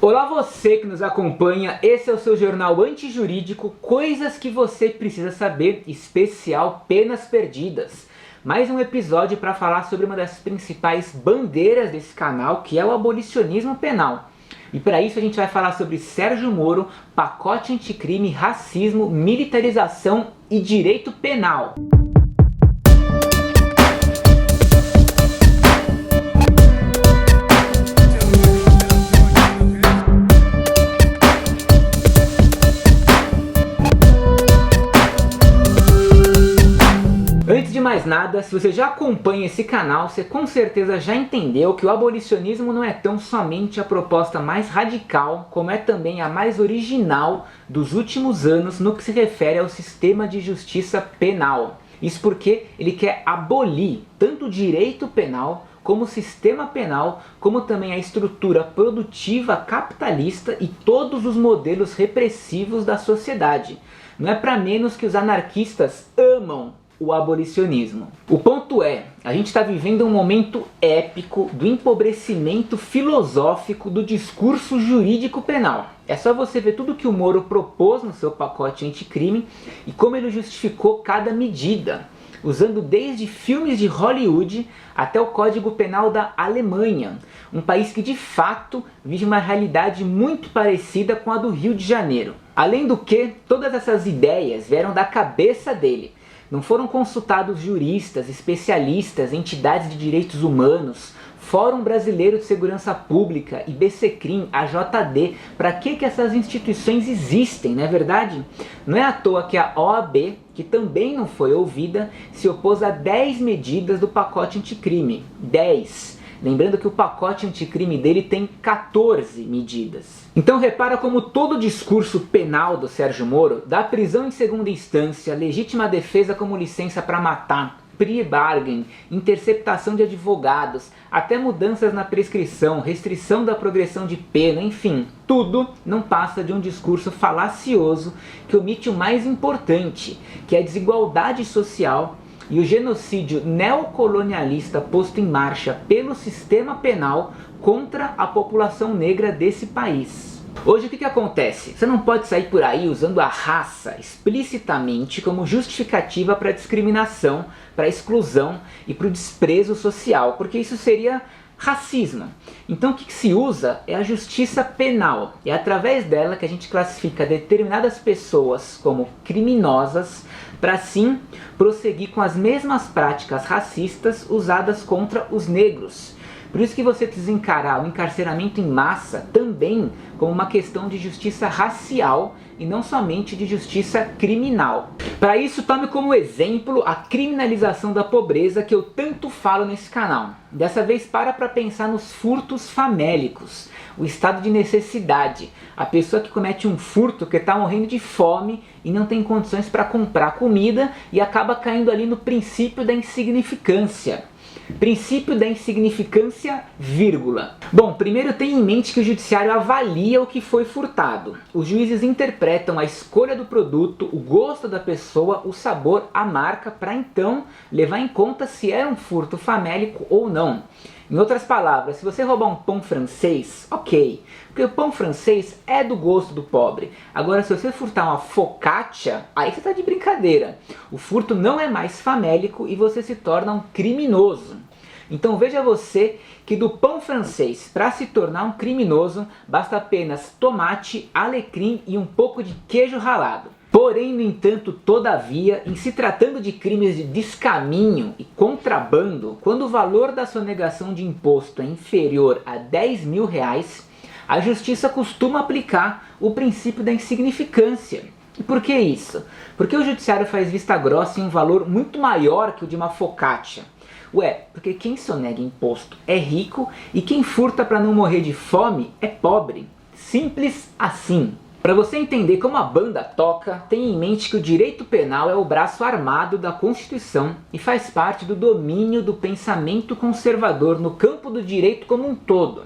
Olá você que nos acompanha, esse é o seu jornal antijurídico, coisas que você precisa saber, especial Penas Perdidas. Mais um episódio para falar sobre uma das principais bandeiras desse canal, que é o abolicionismo penal. E para isso a gente vai falar sobre Sérgio Moro, pacote anticrime, racismo, militarização e direito penal. Antes de mais nada, se você já acompanha esse canal, você com certeza já entendeu que o abolicionismo não é tão somente a proposta mais radical, como é também a mais original dos últimos anos no que se refere ao sistema de justiça penal. Isso porque ele quer abolir tanto o direito penal, como o sistema penal, como também a estrutura produtiva capitalista e todos os modelos repressivos da sociedade. Não é para menos que os anarquistas amam o abolicionismo. O ponto é, a gente está vivendo um momento épico do empobrecimento filosófico do discurso jurídico penal. É só você ver tudo que o Moro propôs no seu pacote anticrime e como ele justificou cada medida, usando desde filmes de Hollywood até o Código Penal da Alemanha, um país que de fato vive uma realidade muito parecida com a do Rio de Janeiro. Além do que, todas essas ideias vieram da cabeça dele. Não foram consultados juristas, especialistas, entidades de direitos humanos, Fórum Brasileiro de Segurança Pública, IBCCRIM, AJD. Para que essas instituições existem, não é verdade? Não é à toa que a OAB, que também não foi ouvida, se opôs a 10 medidas do pacote anticrime. 10. Lembrando que o pacote anticrime dele tem 14 medidas. Então repara como todo o discurso penal do Sérgio Moro, da prisão em segunda instância, legítima defesa como licença para matar, plea bargain, interceptação de advogados, até mudanças na prescrição, restrição da progressão de pena, enfim, tudo não passa de um discurso falacioso que omite o mais importante, que é a desigualdade social e o genocídio neocolonialista posto em marcha pelo sistema penal contra a população negra desse país. Hoje o que acontece? Você não pode sair por aí usando a raça explicitamente como justificativa para a discriminação, para a exclusão e para o desprezo social, porque isso seria racismo. Então o que se usa é a justiça penal. É através dela que a gente classifica determinadas pessoas como criminosas, para assim prosseguir com as mesmas práticas racistas usadas contra os negros. Por isso que você precisa encarar o encarceramento em massa também como uma questão de justiça racial e não somente de justiça criminal. Para isso, tome como exemplo a criminalização da pobreza que eu tanto falo nesse canal. Dessa vez para pensar nos furtos famélicos, o estado de necessidade, a pessoa que comete um furto que está morrendo de fome e não tem condições para comprar comida e acaba caindo ali no princípio da insignificância. Princípio da insignificância, vírgula. Bom, primeiro tenha em mente que o judiciário avalia o que foi furtado. Os juízes interpretam a escolha do produto, o gosto da pessoa, o sabor, a marca, para então levar em conta se era um furto famélico ou não. Em outras palavras, se você roubar um pão francês, ok, porque o pão francês é do gosto do pobre. Agora, se você furtar uma focaccia, aí você está de brincadeira. O furto não é mais famélico e você se torna um criminoso. Então veja você que do pão francês, para se tornar um criminoso, basta apenas tomate, alecrim e um pouco de queijo ralado. Porém, no entanto, todavia, em se tratando de crimes de descaminho e contrabando, quando o valor da sonegação de imposto é inferior a R$10.000, a justiça costuma aplicar o princípio da insignificância. E por que isso? Porque o judiciário faz vista grossa em um valor muito maior que o de uma focaccia. Ué, porque quem sonega imposto é rico e quem furta para não morrer de fome é pobre. Simples assim. Para você entender como a banda toca, tenha em mente que o direito penal é o braço armado da Constituição e faz parte do domínio do pensamento conservador no campo do direito como um todo.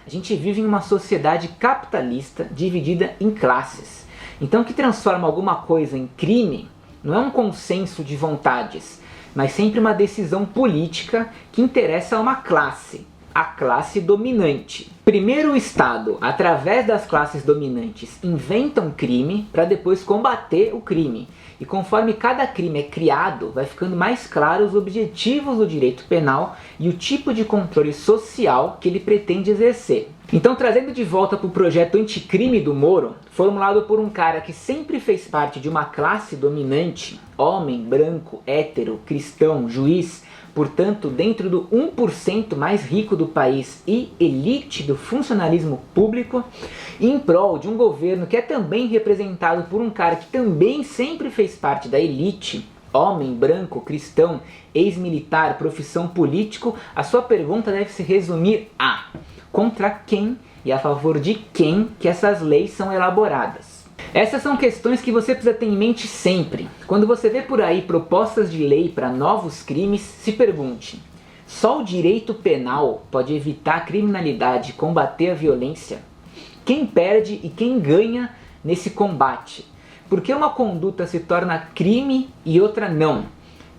A gente vive em uma sociedade capitalista dividida em classes. Então o que transforma alguma coisa em crime não é um consenso de vontades, mas sempre uma decisão política que interessa a uma classe, a classe dominante. Primeiro o Estado, através das classes dominantes, inventa um crime para depois combater o crime. E conforme cada crime é criado, vai ficando mais claro os objetivos do direito penal e o tipo de controle social que ele pretende exercer. Então, trazendo de volta para o projeto anticrime do Moro, formulado por um cara que sempre fez parte de uma classe dominante, homem, branco, hétero, cristão, juiz, portanto dentro do 1% mais rico do país e elite do funcionalismo público, em prol de um governo que é também representado por um cara que também sempre fez parte da elite, homem, branco, cristão, ex-militar, profissão político, a sua pergunta deve se resumir a: contra quem e a favor de quem que essas leis são elaboradas? Essas são questões que você precisa ter em mente sempre. Quando você vê por aí propostas de lei para novos crimes, se pergunte: só o direito penal pode evitar a criminalidade e combater a violência? Quem perde e quem ganha nesse combate? Por que uma conduta se torna crime e outra não?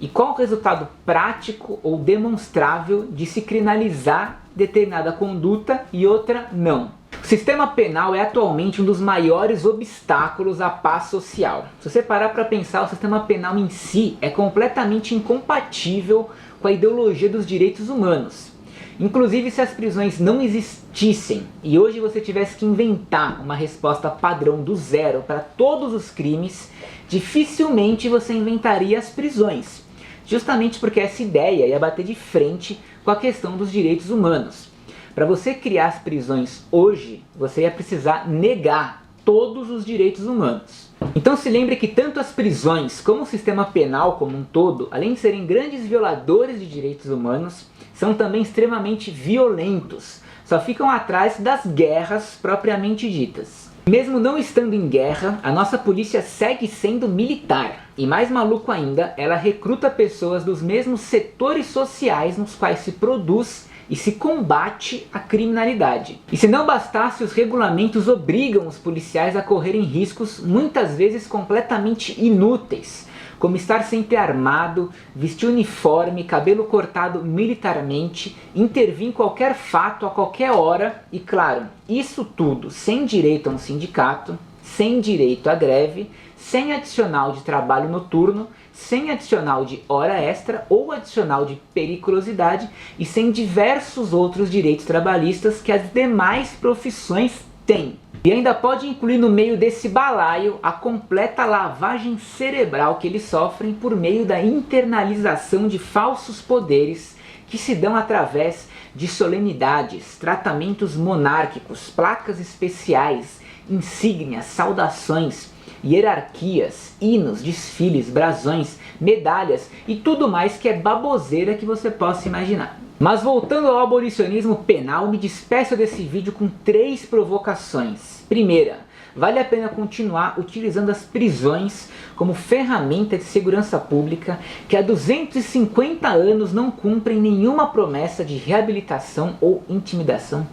E qual o resultado prático ou demonstrável de se criminalizar determinada conduta e outra não? O sistema penal é atualmente um dos maiores obstáculos à paz social. Se você parar para pensar, o sistema penal em si é completamente incompatível com a ideologia dos direitos humanos. Inclusive, se as prisões não existissem e hoje você tivesse que inventar uma resposta padrão do zero para todos os crimes, dificilmente você inventaria as prisões. Justamente porque essa ideia ia bater de frente com a questão dos direitos humanos. Para você criar as prisões hoje, você ia precisar negar todos os direitos humanos. Então se lembre que tanto as prisões como o sistema penal como um todo, além de serem grandes violadores de direitos humanos, são também extremamente violentos. Só ficam atrás das guerras propriamente ditas. Mesmo não estando em guerra, a nossa polícia segue sendo militar. E mais maluco ainda, ela recruta pessoas dos mesmos setores sociais nos quais se produz e se combate a criminalidade. E se não bastasse, os regulamentos obrigam os policiais a correrem riscos muitas vezes completamente inúteis, como estar sempre armado, vestir uniforme, cabelo cortado militarmente, intervir em qualquer fato a qualquer hora e, claro, isso tudo sem direito a um sindicato, sem direito à greve, sem adicional de trabalho noturno, sem adicional de hora extra ou adicional de periculosidade e sem diversos outros direitos trabalhistas que as demais profissões têm. E ainda pode incluir no meio desse balaio a completa lavagem cerebral que eles sofrem por meio da internalização de falsos poderes que se dão através de solenidades, tratamentos monárquicos, placas especiais, insígnias, saudações, hierarquias, hinos, desfiles, brasões, medalhas e tudo mais que é baboseira que você possa imaginar. Mas voltando ao abolicionismo penal, me despeço desse vídeo com 3 provocações. Primeira, vale a pena continuar utilizando as prisões como ferramenta de segurança pública que há 250 anos não cumprem nenhuma promessa de reabilitação ou intimidação?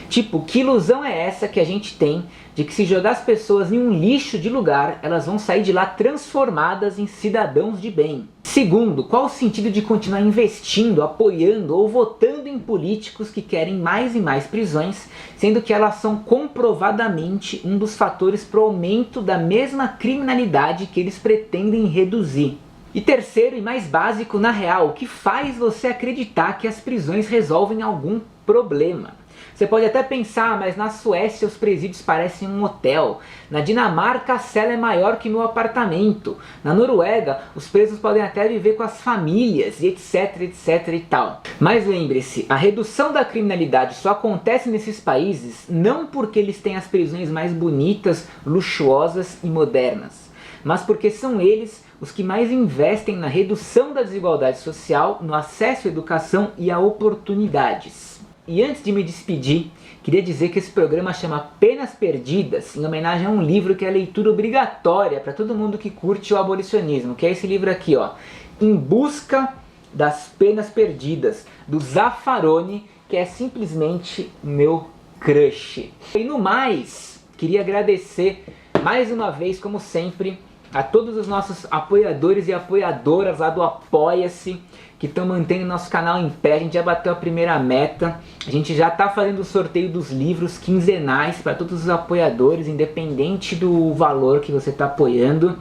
Tipo, que ilusão é essa que a gente tem de que se jogar as pessoas em um lixo de lugar, elas vão sair de lá transformadas em cidadãos de bem? Segundo, qual o sentido de continuar investindo, apoiando ou votando em políticos que querem mais e mais prisões, sendo que elas são comprovadamente um dos fatores para o aumento da mesma criminalidade que eles pretendem reduzir? E terceiro e mais básico, na real, o que faz você acreditar que as prisões resolvem algum problema? Você pode até pensar, mas na Suécia os presídios parecem um hotel. Na Dinamarca a cela é maior que meu apartamento. Na Noruega os presos podem até viver com as famílias e etc, etc e tal. Mas lembre-se, a redução da criminalidade só acontece nesses países não porque eles têm as prisões mais bonitas, luxuosas e modernas, mas porque são eles os que mais investem na redução da desigualdade social, no acesso à educação e a oportunidades. E antes de me despedir, queria dizer que esse programa chama Penas Perdidas, em homenagem a um livro que é leitura obrigatória para todo mundo que curte o abolicionismo, que é esse livro aqui, ó, Em Busca das Penas Perdidas, do Zaffaroni, que é simplesmente meu crush. E no mais, queria agradecer mais uma vez, como sempre, a todos os nossos apoiadores e apoiadoras lá do Apoia-se, que estão mantendo nosso canal em pé. A gente já bateu a primeira meta, a gente já está fazendo o sorteio dos livros quinzenais para todos os apoiadores, independente do valor que você está apoiando.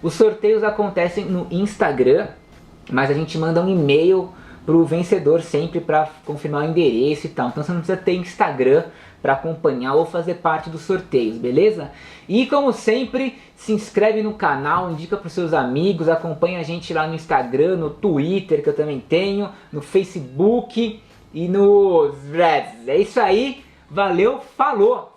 Os sorteios acontecem no Instagram, mas a gente manda um e-mail pro vencedor sempre para confirmar o endereço e tal. Então você não precisa ter Instagram para acompanhar ou fazer parte dos sorteios, beleza? E como sempre, se inscreve no canal, indica para os seus amigos, acompanha a gente lá no Instagram, no Twitter, que eu também tenho, no Facebook e no Threads. É isso aí, valeu, falou!